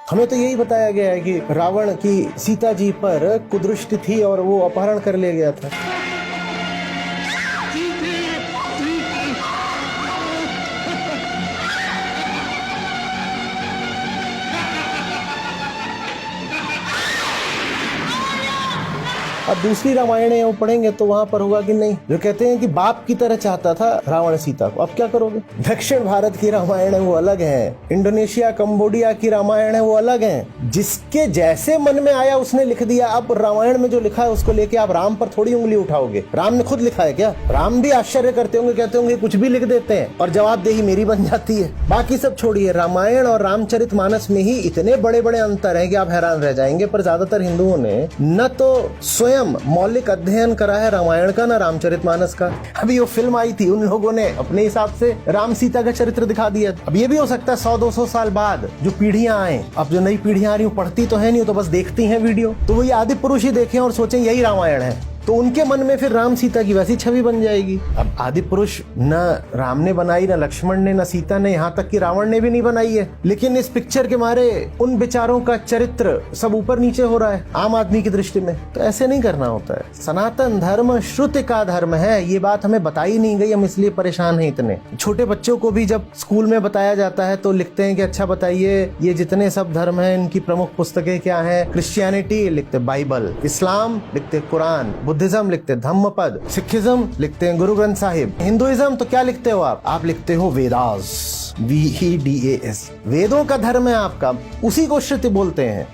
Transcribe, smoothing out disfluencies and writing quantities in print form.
हमें तो यही बताया गया है कि रावण की सीता जी पर कुदृष्टि थी और वो अपहरण कर ले गया था। अब दूसरी रामायण वो पढ़ेंगे तो वहां पर होगा कि नहीं, जो कहते हैं कि बाप की तरह चाहता था रावण सीता को। अब क्या करोगे? दक्षिण भारत की रामायण है वो अलग है, इंडोनेशिया कंबोडिया की रामायण है वो अलग है। जिसके जैसे मन में आया उसने लिख दिया। अब रामायण में जो लिखा है उसको लेके आप राम पर थोड़ी उंगली उठाओगे। राम ने खुद लिखा है क्या? राम भी आश्चर्य करते होंगे, कहते होंगे कुछ भी लिख देते हैं और जवाबदेही मेरी बन जाती है। बाकी सब छोड़िए, रामायण और रामचरितमानस में ही इतने बड़े बड़े अंतर है कि आप हैरान रह जाएंगे। पर ज्यादातर हिंदुओं ने न तो स्वयं मौलिक अध्ययन करा है रामायण का, ना रामचरितमानस का। अभी वो फिल्म आई थी, उन लोगों ने अपने हिसाब से राम सीता का चरित्र दिखा दिया। अब ये भी हो सकता है 100-200 साल बाद जो पीढ़ियां आए, अब जो नई पीढ़ियां आ रही पढ़ती तो है नहीं, तो बस देखती हैं वीडियो, तो वही आदि पुरुष ही देखें और सोचें यही रामायण है, तो उनके मन में फिर राम सीता की वैसी छवि बन जाएगी। अब आदि पुरुष न राम ने बनाई, न लक्ष्मण ने, न सीता ने, यहाँ तक कि रावण ने भी नहीं बनाई है। लेकिन इस पिक्चर के मारे उन बेचारों का चरित्र सब ऊपर नीचे हो रहा है आम आदमी की दृष्टि में। तो ऐसे नहीं करना होता है। सनातन धर्म श्रुति का धर्म है, ये बात हमें बताई नहीं गई, हम इसलिए परेशान हैं इतने। छोटे बच्चों को भी जब स्कूल में बताया जाता है तो लिखते हैं कि अच्छा बताइए ये जितने सब धर्म है इनकी प्रमुख पुस्तकें क्या है। क्रिश्चियनिटी लिखते बाइबल, इस्लाम लिखते कुरान, बुद्धिज्म लिखते धम्मपद, सिखिज्म लिखते हैं गुरु ग्रंथ साहिब, हिंदुइज्म तो क्या लिखते हो आप लिखते हो वेदास, VEDAS। वेदों का धर्म है आपका, उसी को श्रुति बोलते हैं।